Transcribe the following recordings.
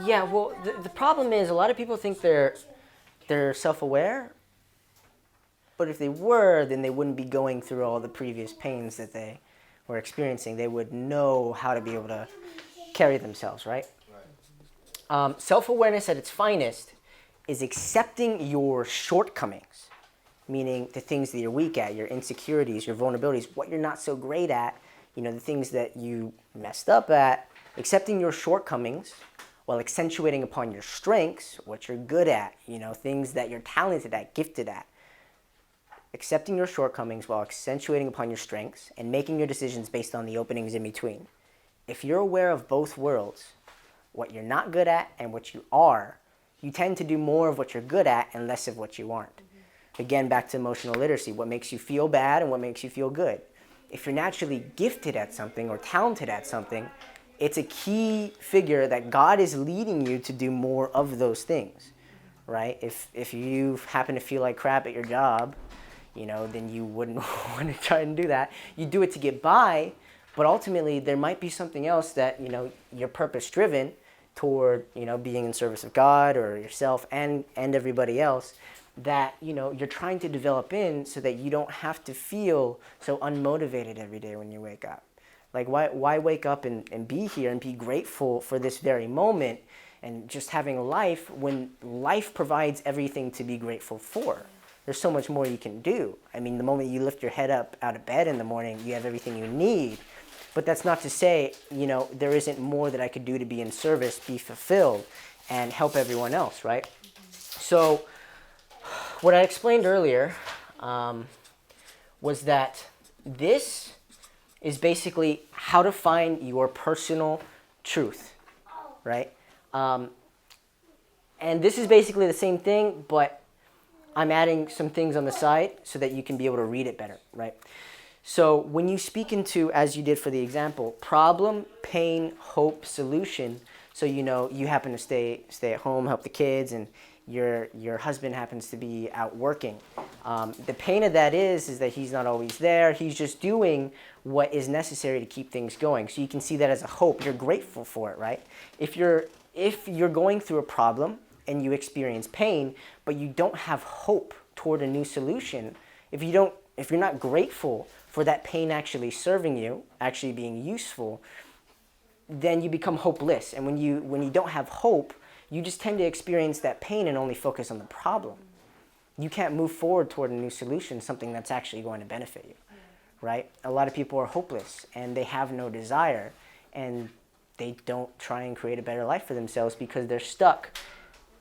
Yeah, well, the problem is a lot of people think they're self-aware, but if they were, then they wouldn't be going through all the previous pains that they were experiencing. They would know how to be able to carry themselves, right? Self-awareness at its finest is accepting your shortcomings, meaning the things that you're weak at, your insecurities, your vulnerabilities, what you're not so great at, the things that you messed up at, accepting your shortcomings while accentuating upon your strengths, what you're good at, things that you're talented at, gifted at. Accepting your shortcomings while accentuating upon your strengths and making your decisions based on the openings in between. If you're aware of both worlds, what you're not good at and what you are, you tend to do more of what you're good at and less of what you aren't. Again, back to emotional literacy, what makes you feel bad and what makes you feel good. If you're naturally gifted at something or talented at something, it's a key figure that God is leading you to do more of those things, right? If you happen to feel like crap at your job, then you wouldn't want to try and do that. You do it to get by, but ultimately there might be something else that, you're purpose-driven toward, being in service of God or yourself and everybody else that, you're trying to develop in so that you don't have to feel so unmotivated every day when you wake up. Like, why wake up and be here and be grateful for this very moment and just having life when life provides everything to be grateful for? There's so much more you can do. I mean, the moment you lift your head up out of bed in the morning, you have everything you need. But that's not to say, there isn't more that I could do to be in service, be fulfilled, and help everyone else, right? So what I explained earlier was that this is basically how to find your personal truth, right? And this is basically the same thing, but I'm adding some things on the side so that you can be able to read it better, right? So when you speak into, as you did for the example, problem, pain, hope, solution, so you happen to stay at home, help the kids, and your husband happens to be out working. The pain of that is that he's not always there. He's just doing what is necessary to keep things going. So you can see that as a hope. You're grateful for it, right? If you're going through a problem and you experience pain, but you don't have hope toward a new solution, if you're not grateful for that pain actually serving you, actually being useful, then you become hopeless. And when you don't have hope, you just tend to experience that pain and only focus on the problem. You can't move forward toward a new solution, something that's actually going to benefit you, right? A lot of people are hopeless and they have no desire and they don't try and create a better life for themselves because they're stuck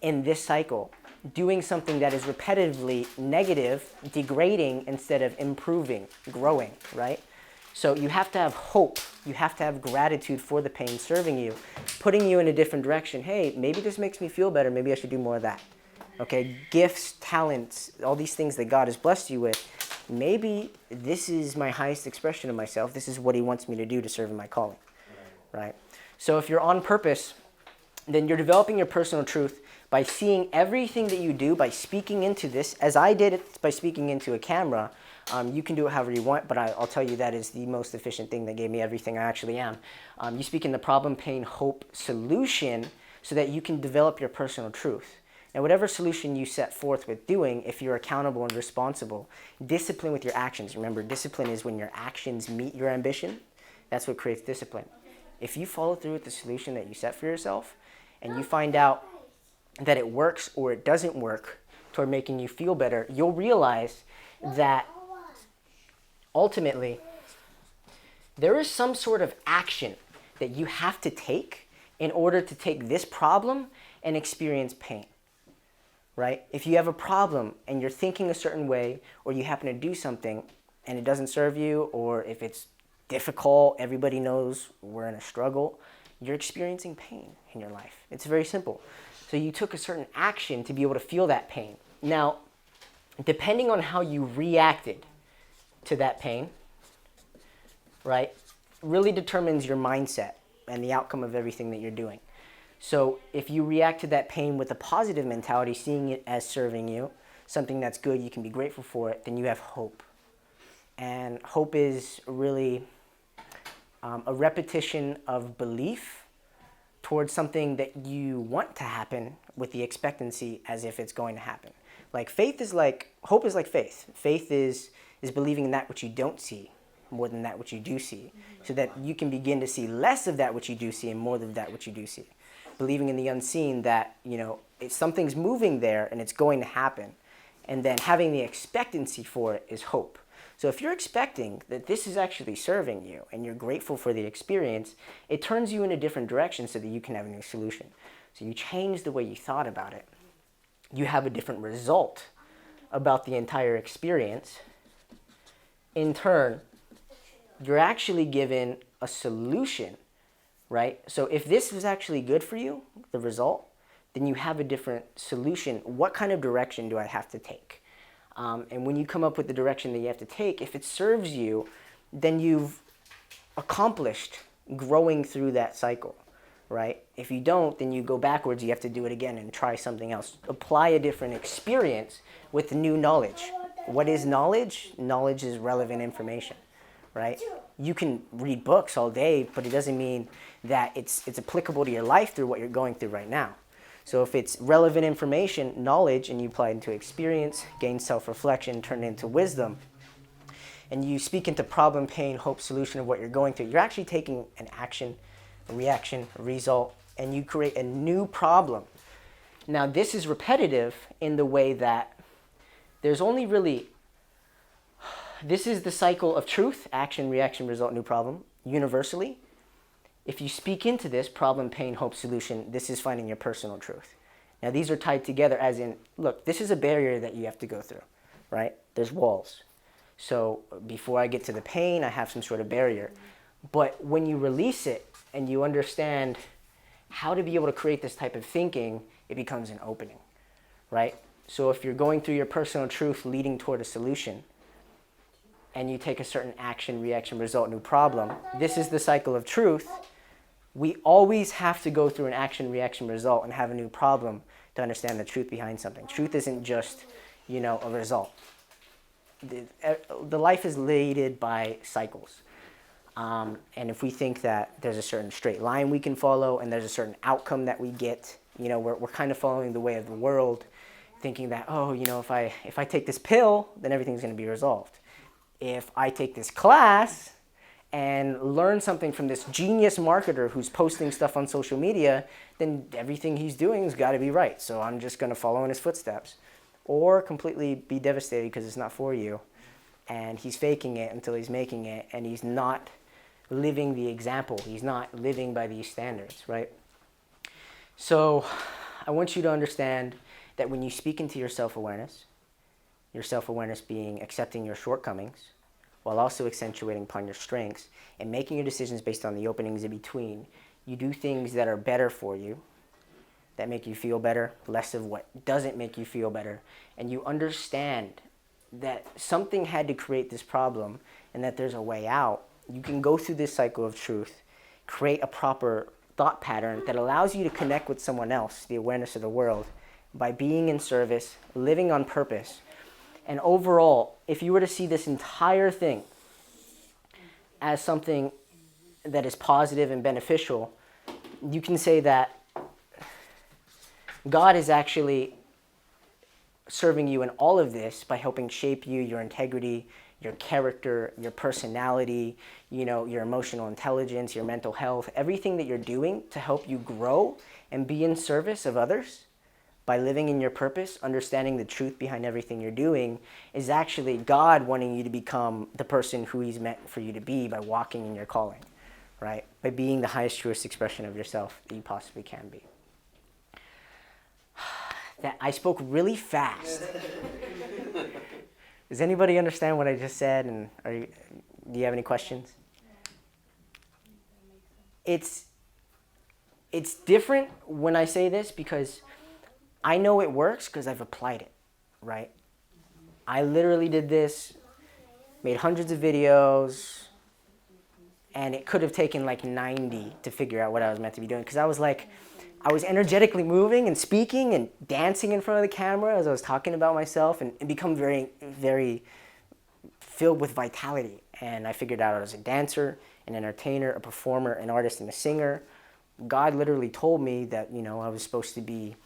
in this cycle, doing something that is repetitively negative, degrading instead of improving, growing, right? So you have to have hope. You have to have gratitude for the pain serving you, putting you in a different direction. Hey, maybe this makes me feel better. Maybe I should do more of that. Okay, gifts, talents, all these things that God has blessed you with. Maybe this is my highest expression of myself. This is what he wants me to do to serve in my calling, right? So if you're on purpose, then you're developing your personal truth by seeing everything that you do, by speaking into this, as I did it by speaking into a camera. You can do it however you want, but I'll tell you that is the most efficient thing that gave me everything I actually am. You speak in the problem, pain, hope, solution so that you can develop your personal truth. Now, whatever solution you set forth with doing, if you're accountable and responsible, discipline with your actions. Remember, discipline is when your actions meet your ambition. That's what creates discipline. If you follow through with the solution that you set for yourself and you find out that it works or it doesn't work toward making you feel better, you'll realize that ultimately there is some sort of action that you have to take in order to take this problem and experience pain, right? If you have a problem and you're thinking a certain way or you happen to do something and it doesn't serve you, or if it's difficult, everybody knows we're in a struggle, you're experiencing pain in your life. It's very simple. So you took a certain action to be able to feel that pain. Now, depending on how you reacted to that pain, right, really determines your mindset and the outcome of everything that you're doing. So if you react to that pain with a positive mentality, seeing it as serving you, something that's good, you can be grateful for it, then you have hope. And hope is really a repetition of belief towards something that you want to happen with the expectancy as if it's going to happen. Like hope is like faith. Faith is believing in that which you don't see more than that which you do see, so that you can begin to see less of that which you do see and more of that which you do see. Believing in the unseen, that, something's moving there and it's going to happen. And then having the expectancy for it is hope. So if you're expecting that this is actually serving you and you're grateful for the experience, it turns you in a different direction so that you can have a new solution. So you change the way you thought about it. You have a different result about the entire experience. In turn, you're actually given a solution, right? So if this was actually good for you, the result, then you have a different solution. What kind of direction do I have to take? And when you come up with the direction that you have to take, if it serves you, then you've accomplished growing through that cycle, right? If you don't, then you go backwards. You have to do it again and try something else. Apply a different experience with new knowledge. What is knowledge? Knowledge is relevant information, right? You can read books all day, but it doesn't mean that it's applicable to your life through what you're going through right now. So if it's relevant information, knowledge, and you apply it into experience, gain self-reflection, turn it into wisdom, and you speak into problem, pain, hope, solution of what you're going through, you're actually taking an action, a reaction, a result, and you create a new problem. Now, this is repetitive in the way that there's only really, this is the cycle of truth, action, reaction, result, new problem, universally. If you speak into this, problem, pain, hope, solution, this is finding your personal truth. Now, these are tied together as in, look, this is a barrier that you have to go through, right? There's walls. So before I get to the pain, I have some sort of barrier. But when you release it and you understand how to be able to create this type of thinking, it becomes an opening, right? So if you're going through your personal truth leading toward a solution, and you take a certain action, reaction, result, new problem, this is the cycle of truth. We always have to go through an action, reaction, result, and have a new problem to understand the truth behind something. Truth isn't just, a result. The life is laid by cycles. And if we think that there's a certain straight line we can follow and there's a certain outcome that we get, we're kind of following the way of the world, thinking that, if I take this pill, then everything's going to be resolved. If I take this class and learn something from this genius marketer who's posting stuff on social media, then everything he's doing has got to be right. So I'm just going to follow in his footsteps. Or completely be devastated because it's not for you. And he's faking it until he's making it, and he's not living the example. He's not living by these standards, right? So I want you to understand that when you speak into your self-awareness being accepting your shortcomings, while also accentuating upon your strengths and making your decisions based on the openings in between, you do things that are better for you, that make you feel better, less of what doesn't make you feel better, and you understand that something had to create this problem and that there's a way out. You can go through this cycle of truth, create a proper thought pattern that allows you to connect with someone else, the awareness of the world, by being in service, living on purpose. And overall, if you were to see this entire thing as something that is positive and beneficial, you can say that God is actually serving you in all of this by helping shape you, your integrity, your character, your personality, your emotional intelligence, your mental health, everything that you're doing to help you grow and be in service of others. By living in your purpose, understanding the truth behind everything you're doing, is actually God wanting you to become the person who He's meant for you to be by walking in your calling, right? By being the highest, truest expression of yourself that you possibly can be. That I spoke really fast. Does anybody understand what I just said? And do you have any questions? It's different when I say this because I know it works because I've applied it, right? I literally did this, made hundreds of videos, and it could have taken like 90 to figure out what I was meant to be doing because I was energetically moving and speaking and dancing in front of the camera as I was talking about myself and become very, very filled with vitality. And I figured out I was a dancer, an entertainer, a performer, an artist, and a singer, God literally told me that, I was supposed to be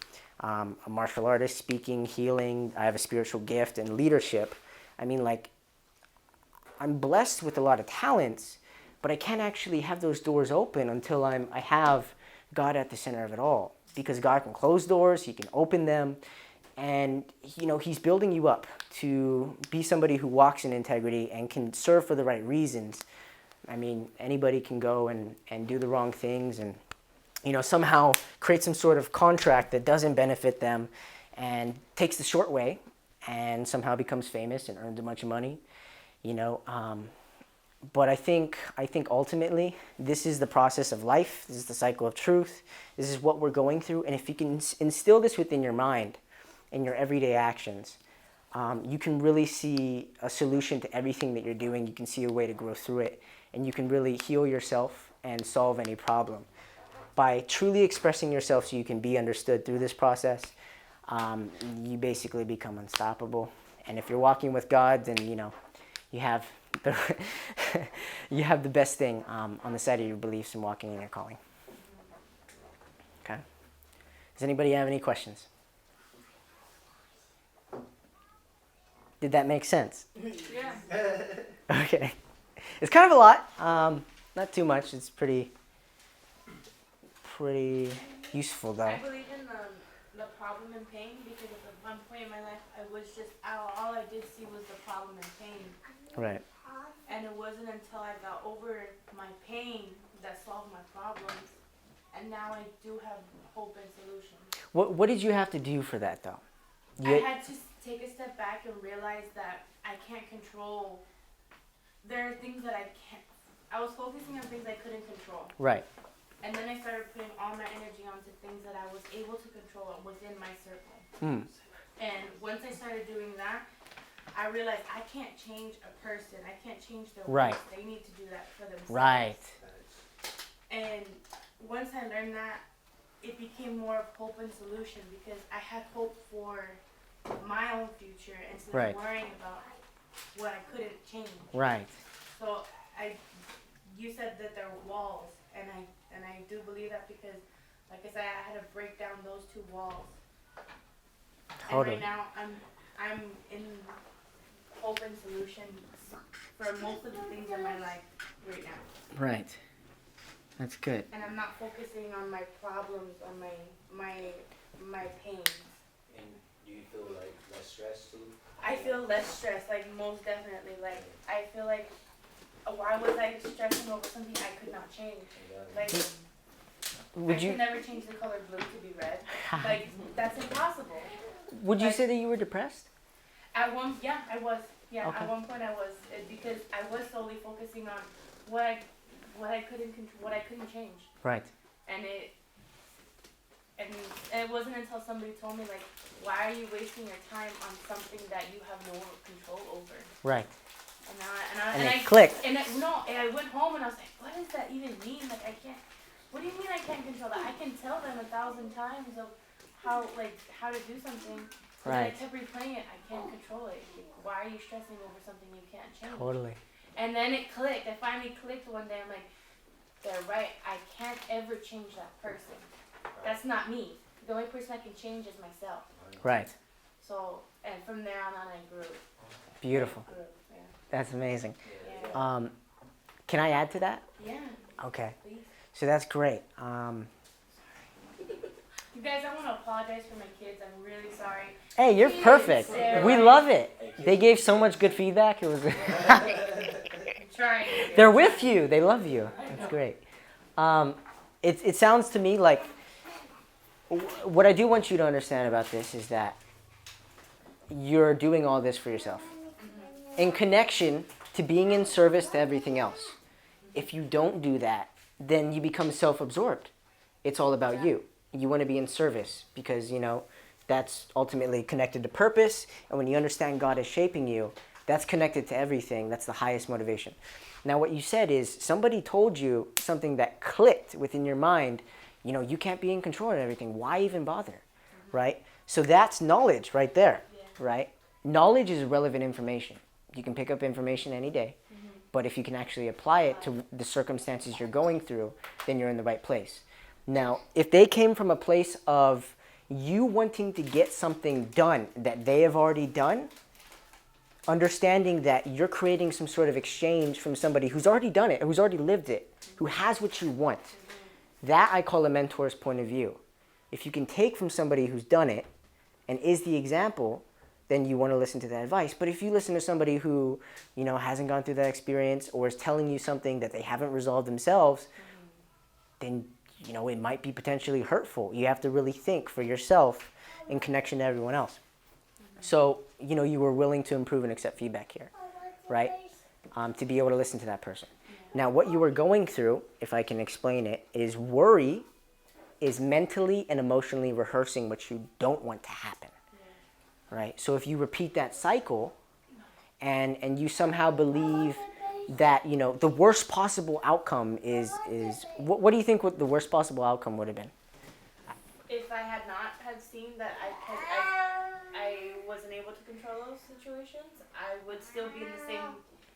a martial artist, speaking, healing. I have a spiritual gift and leadership. I mean, like, I'm blessed with a lot of talents, but I can't actually have those doors open until I have God at the center of it all. Because God can close doors, he can open them, and he's building you up to be somebody who walks in integrity and can serve for the right reasons. I mean, anybody can go and do the wrong things and somehow create some sort of contract that doesn't benefit them and takes the short way and somehow becomes famous and earns a bunch of money. But I think ultimately this is the process of life. This is the cycle of truth. This is what we're going through. And if you can instill this within your mind in your everyday actions, you can really see a solution to everything that you're doing. You can see a way to grow through it. And you can really heal yourself and solve any problem. By truly expressing yourself so you can be understood through this process, you basically become unstoppable. And if you're walking with God, then you have the you have the best thing on the side of your beliefs and walking in your calling. Okay. Does anybody have any questions? Did that make sense? Yeah. Okay. It's kind of a lot. Not too much. It's pretty useful though. I believe in the problem and pain because at one point in my life I was just all I did see was the problem and pain. Right. And it wasn't until I got over my pain that solved my problems. And now I do have hope and solutions. What did you have to do for that though? I had to take a step back and realize that I can't control. There are things that I was focusing on things I couldn't control. Right. And then I started putting all my energy onto things that I was able to control within my circle. And once I started doing that, I realized I can't change a person. I can't change their Right. words. They need to do that for themselves. Right. And once I learned that, it became more of hope and solution because I had hope for my own future instead Right. of worrying about what I couldn't change. Right. So you said that there were walls, and I do believe that because, like I said, I had to break down those two walls. Totally. And right now, I'm in hope and solutions for most of the things in my life right now. Right. That's good. And I'm not focusing on my problems or my pains. And do you feel like less stress too? I feel less stressed, like most definitely. Like I feel like why was I stressing over something I could not change? Like I could never change the color blue to be red. Like that's impossible. Would you say that you were depressed? At one, yeah, I was. Yeah, Okay. at one point I was because I was solely focusing on what I couldn't control, what I couldn't change. Right. And it wasn't until somebody told me like, why are you wasting your time on something that you have no control over? Right. And it clicked. And I went home and I was like, what does that even mean? Like I can't. What do you mean I can't control that? I can tell them 1,000 times of how to do something. But Right. I kept replaying it. I can't control it. Why are you stressing over something you can't change? Totally. And then it clicked. I finally clicked one day. I'm like, they're right. I can't ever change that person. That's not me. The only person I can change is myself. Right. So, and from there on I grew. Beautiful. I grew, yeah. That's amazing. Yeah. Can I add to that? Yeah. Okay. Please. So that's great. You guys, I want to apologize for my kids. I'm really sorry. Hey, you're perfect. Sarah. We love it. They gave so much good feedback. It was. I'm trying. They're with you. They love you. That's great. It sounds to me like what I do want you to understand about this is that you're doing all this for yourself in connection to being in service to everything else. If you don't do that, then you become self-absorbed. It's all about you. You want to be in service because, that's ultimately connected to purpose. And when you understand God is shaping you, that's connected to everything. That's the highest motivation. Now, what you said is somebody told you something that clicked within your mind. You can't be in control of everything. Why even bother, right? So that's knowledge right there, right? Knowledge is relevant information. You can pick up information any day. But if you can actually apply it to the circumstances you're going through, then you're in the right place. Now, if they came from a place of you wanting to get something done that they have already done, understanding that you're creating some sort of exchange from somebody who's already done it, who's already lived it, who has what you want, that I call a mentor's point of view. If you can take from somebody who's done it and is the example, then you want to listen to that advice. But if you listen to somebody who, hasn't gone through that experience or is telling you something that they haven't resolved themselves, then, it might be potentially hurtful. You have to really think for yourself in connection to everyone else. So, you were willing to improve and accept feedback here, right? To be able to listen to that person. Now, what you were going through, if I can explain it, is worry is mentally and emotionally rehearsing what you don't want to happen, right? So if you repeat that cycle and you somehow believe that, the worst possible outcome is what do you think what the worst possible outcome would have been? If I had not had seen that I wasn't able to control those situations, I would still be in the same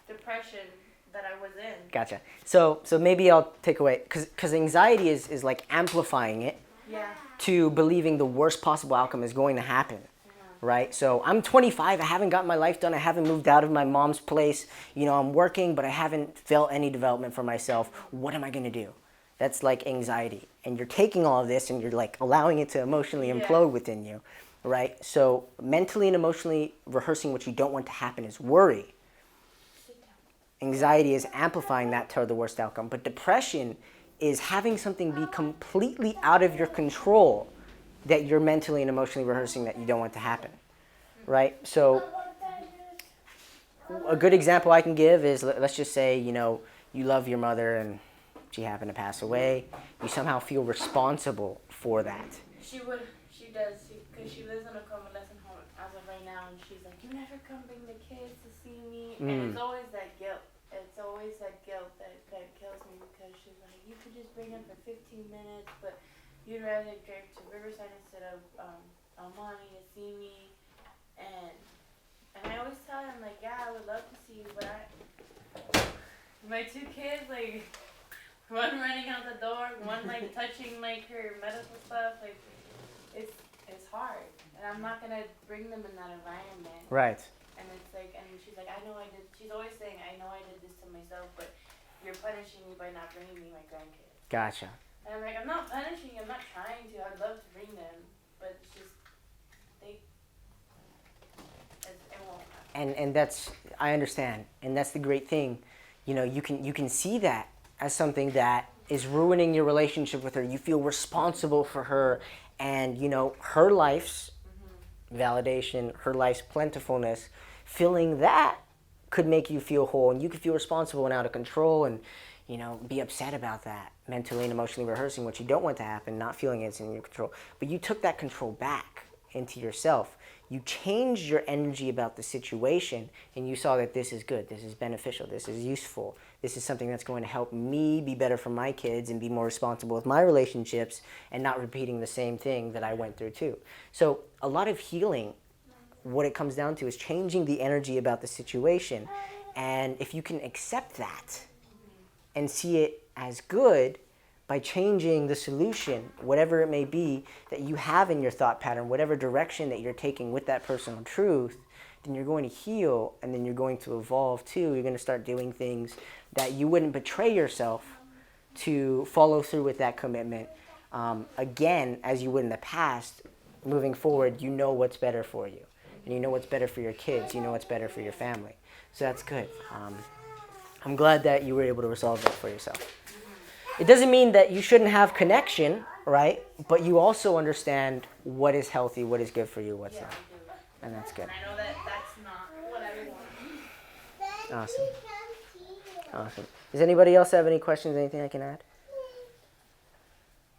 depression that I was in. Gotcha. So maybe I'll take away, because anxiety is like amplifying it to believing the worst possible outcome is going to happen, right? So I'm 25, I haven't gotten my life done, I haven't moved out of my mom's place, I'm working, but I haven't felt any development for myself. What am I going to do? That's like anxiety. And you're taking all of this and you're like allowing it to emotionally implode within you, right? So mentally and emotionally rehearsing what you don't want to happen is worry. Anxiety is amplifying that toward the worst outcome. But depression is having something be completely out of your control that you're mentally and emotionally rehearsing that you don't want to happen, right? So a good example I can give is, let's just say, you love your mother and she happened to pass away. You somehow feel responsible for that. She does, because she lives in a convalescent home as of right now, and she's like, you never come bring the kids to see me. And it's always that guilt. It's always that guilt that kills me, because she's like, you could just bring them for 15 minutes, but you'd rather drive to Riverside instead of Almani to see me. And I always tell them, like, yeah, I would love to see you, but my two kids, like, one running out the door, one like touching like her medical stuff, like it's hard, and I'm not gonna bring them in that environment. Right. And it's like, and she's like, I know I did. She's always saying, I know I did this to myself, but you're punishing me by not bringing me my grandkids. Gotcha. And I'm like, I'm not punishing you. I'm not trying to. I'd love to bring them, but it's just it won't happen. And that's, I understand, and that's the great thing. You can see that as something that is ruining your relationship with her. You feel responsible for her and, her life's validation, her life's plentifulness. Feeling that could make you feel whole, and you could feel responsible and out of control and, be upset about that, mentally and emotionally rehearsing what you don't want to happen, not feeling it's in your control. But you took that control back into yourself. You changed your energy about the situation, and you saw that this is good, this is beneficial, this is useful, this is something that's going to help me be better for my kids and be more responsible with my relationships and not repeating the same thing that I went through too. So a lot of healing, what it comes down to is changing the energy about the situation. And if you can accept that and see it as good, by changing the solution, whatever it may be that you have in your thought pattern, whatever direction that you're taking with that personal truth, then you're going to heal, and then you're going to evolve too. You're going to start doing things that you wouldn't betray yourself to follow through with that commitment. Again, as you would in the past, moving forward, you know what's better for you. And you know what's better for your kids. You know what's better for your family. So that's good. I'm glad that you were able to resolve that for yourself. It doesn't mean that you shouldn't have connection, right? But you also understand what is healthy, what is good for you, what's not. And that's good. And I know that that's not what I want. Awesome. Does anybody else have any questions, anything I can add?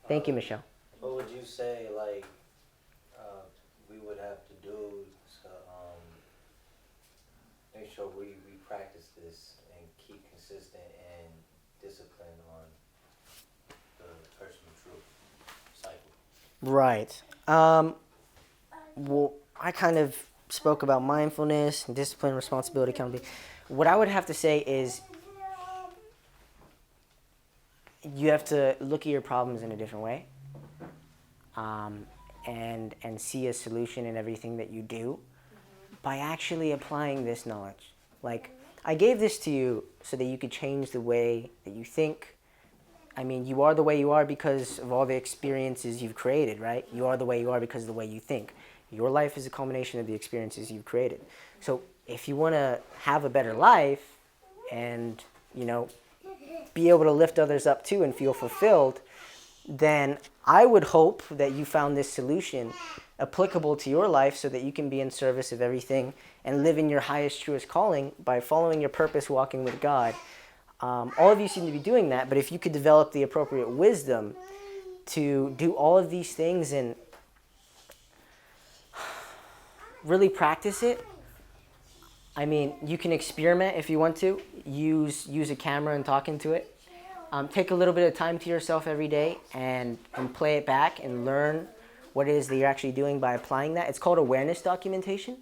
Thank you, Michelle. What would you say, we would have to do to make sure we practice this and keep consistent and discipline on the personal truth cycle? Right. Well, I kind of spoke about mindfulness and discipline, responsibility, accountability. What I would have to say is you have to look at your problems in a different way, and see a solution in everything that you do by actually applying this knowledge. Like, I gave this to you so that you could change the way that you think. I mean, you are the way you are because of all the experiences you've created, right? You are the way you are because of the way you think. Your life is a culmination of the experiences you've created. So if you want to have a better life and, be able to lift others up too and feel fulfilled, then I would hope that you found this solution applicable to your life so that you can be in service of everything and live in your highest, truest calling by following your purpose, walking with God. All of you seem to be doing that, but if you could develop the appropriate wisdom to do all of these things and really practice it, I mean, you can experiment if you want to. Use a camera and talk into it. Take a little bit of time to yourself every day and play it back and learn what it is that you're actually doing by applying that. It's called awareness documentation.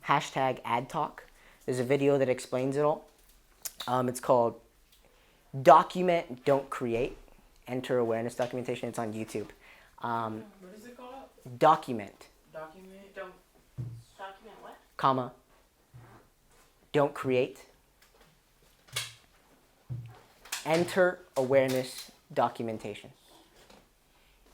#AdTalk. There's a video that explains it all. It's called Document, Don't Create. Enter awareness documentation. It's on YouTube. What is it called? Document, Don't document what? comma, don't create. Enter awareness documentation.